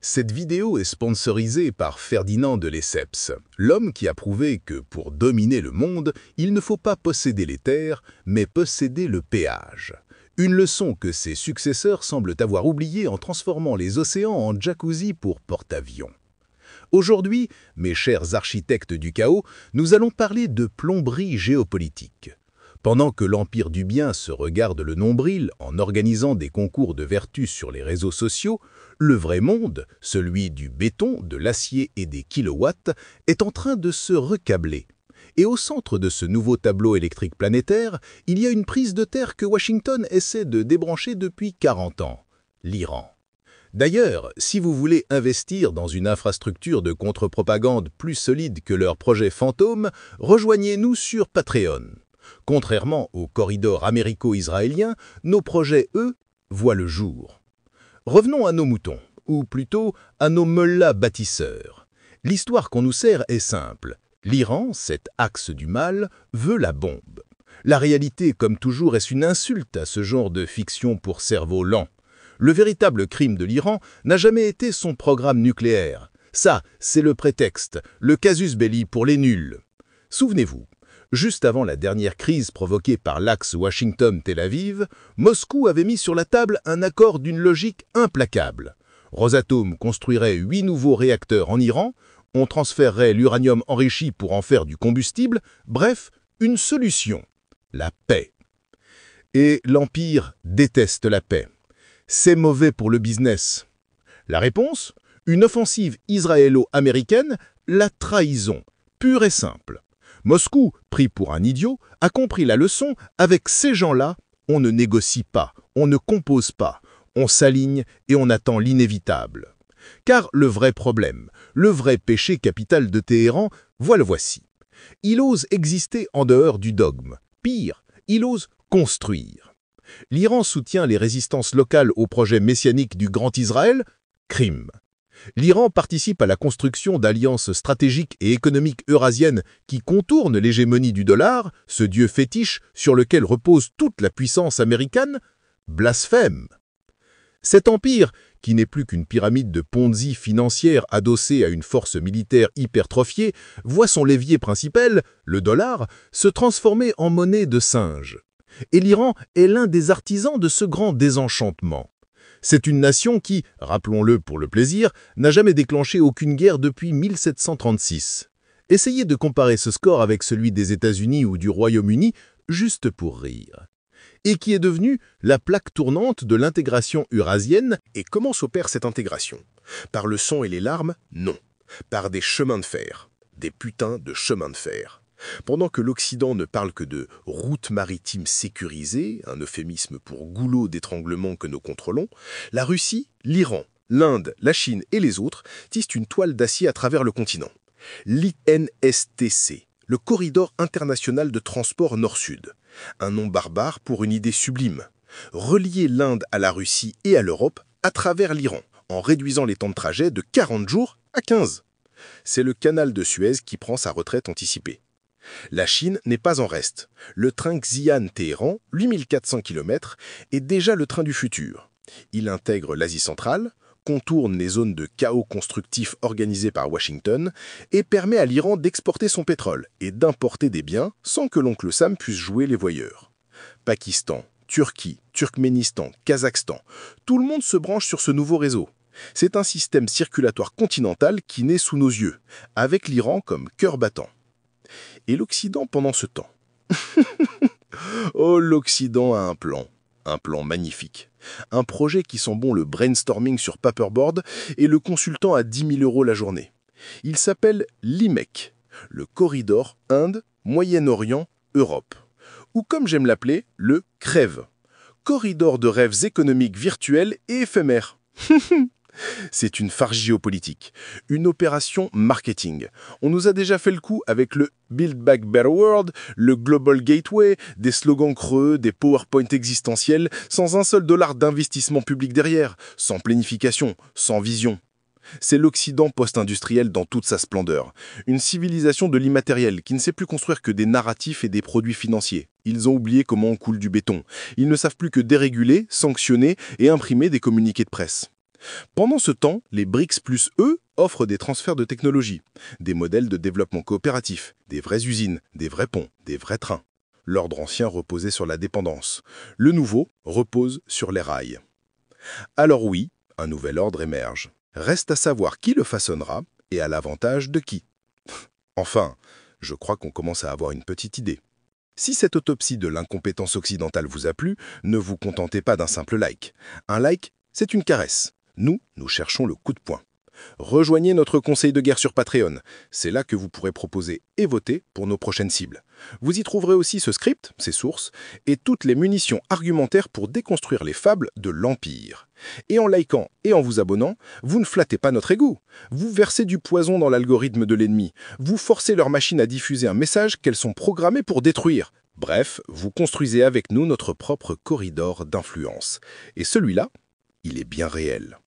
Cette vidéo est sponsorisée par Ferdinand de Lesseps, l'homme qui a prouvé que pour dominer le monde, il ne faut pas posséder les terres, mais posséder le péage. Une leçon que ses successeurs semblent avoir oubliée en transformant les océans en jacuzzi pour porte-avions. Aujourd'hui, mes chers architectes du chaos, nous allons parler de plomberie géopolitique. Pendant que l'Empire du Bien se regarde le nombril en organisant des concours de vertus sur les réseaux sociaux, le vrai monde, celui du béton, de l'acier et des kilowatts, est en train de se recabler. Et au centre de ce nouveau tableau électrique planétaire, il y a une prise de terre que Washington essaie de débrancher depuis 40 ans, l'Iran. D'ailleurs, si vous voulez investir dans une infrastructure de contre-propagande plus solide que leur projet fantôme, rejoignez-nous sur Patreon. Contrairement au corridor américo-israélien, nos projets, eux, voient le jour. Revenons à nos moutons, ou plutôt à nos mollahs bâtisseurs. L'histoire qu'on nous sert est simple. L'Iran, cet axe du mal, veut la bombe. La réalité, comme toujours, est une insulte à ce genre de fiction pour cerveau lent. Le véritable crime de l'Iran n'a jamais été son programme nucléaire. Ça, c'est le prétexte, le casus belli pour les nuls. Souvenez-vous, juste avant la dernière crise provoquée par l'axe Washington-Tel Aviv, Moscou avait mis sur la table un accord d'une logique implacable. Rosatom construirait 8 nouveaux réacteurs en Iran, on transférerait l'uranium enrichi pour en faire du combustible, bref, une solution, la paix. Et l'Empire déteste la paix. C'est mauvais pour le business. La réponse? Une offensive israélo-américaine, la trahison, pure et simple. Moscou, pris pour un idiot, a compris la leçon. Avec ces gens-là, on ne négocie pas, on ne compose pas, on s'aligne et on attend l'inévitable. Car le vrai problème, le vrai péché capital de Téhéran, le voici. Il ose exister en dehors du dogme. Pire, il ose construire. L'Iran soutient les résistances locales au projet messianique du Grand Israël, crime. L'Iran participe à la construction d'alliances stratégiques et économiques eurasiennes qui contournent l'hégémonie du dollar, ce dieu fétiche sur lequel repose toute la puissance américaine, blasphème. Cet empire, qui n'est plus qu'une pyramide de Ponzi financière adossée à une force militaire hypertrophiée, voit son levier principal, le dollar, se transformer en monnaie de singe. Et l'Iran est l'un des artisans de ce grand désenchantement. C'est une nation qui, rappelons-le pour le plaisir, n'a jamais déclenché aucune guerre depuis 1736. Essayez de comparer ce score avec celui des États-Unis ou du Royaume-Uni, juste pour rire. Et qui est devenue la plaque tournante de l'intégration eurasienne. Et comment s'opère cette intégration? Par le sang et les larmes? Non. Par des chemins de fer. Des putains de chemins de fer. Pendant que l'Occident ne parle que de routes maritimes sécurisées, un euphémisme pour goulot d'étranglement que nous contrôlons, la Russie, l'Iran, l'Inde, la Chine et les autres tissent une toile d'acier à travers le continent. L'INSTC, le corridor international de transport nord-sud. Un nom barbare pour une idée sublime. Relier l'Inde à la Russie et à l'Europe à travers l'Iran, en réduisant les temps de trajet de 40 jours à 15. C'est le canal de Suez qui prend sa retraite anticipée. La Chine n'est pas en reste. Le train Xi'an-Téhéran, 8400 km, est déjà le train du futur. Il intègre l'Asie centrale, contourne les zones de chaos constructif organisées par Washington et permet à l'Iran d'exporter son pétrole et d'importer des biens sans que l'oncle Sam puisse jouer les voyeurs. Pakistan, Turquie, Turkménistan, Kazakhstan, tout le monde se branche sur ce nouveau réseau. C'est un système circulatoire continental qui naît sous nos yeux, avec l'Iran comme cœur battant. Et l'Occident pendant ce temps? Oh, l'Occident a un plan magnifique. Un projet qui sent bon le brainstorming sur paperboard et le consultant à 10 000 € la journée. Il s'appelle l'IMEC, le corridor Inde, Moyen-Orient, Europe. Ou comme j'aime l'appeler, le CREV, corridor de rêves économiques virtuels et éphémères. C'est une farce géopolitique, une opération marketing. On nous a déjà fait le coup avec le Build Back Better World, le Global Gateway, des slogans creux, des PowerPoint existentiels, sans un seul dollar d'investissement public derrière, sans planification, sans vision. C'est l'Occident post-industriel dans toute sa splendeur. Une civilisation de l'immatériel qui ne sait plus construire que des narratifs et des produits financiers. Ils ont oublié comment on coule du béton. Ils ne savent plus que déréguler, sanctionner et imprimer des communiqués de presse. Pendant ce temps, les BRICS plus eux offrent des transferts de technologie, des modèles de développement coopératif, des vraies usines, des vrais ponts, des vrais trains. L'ordre ancien reposait sur la dépendance. Le nouveau repose sur les rails. Alors oui, un nouvel ordre émerge. Reste à savoir qui le façonnera et à l'avantage de qui. Enfin, je crois qu'on commence à avoir une petite idée. Si cette autopsie de l'incompétence occidentale vous a plu, ne vous contentez pas d'un simple like. Un like, c'est une caresse. Nous cherchons le coup de poing. Rejoignez notre conseil de guerre sur Patreon. C'est là que vous pourrez proposer et voter pour nos prochaines cibles. Vous y trouverez aussi ce script, ses sources, et toutes les munitions argumentaires pour déconstruire les fables de l'Empire. Et en likant et en vous abonnant, vous ne flattez pas notre ego. Vous versez du poison dans l'algorithme de l'ennemi. Vous forcez leur machine à diffuser un message qu'elles sont programmées pour détruire. Bref, vous construisez avec nous notre propre corridor d'influence. Et celui-là, il est bien réel.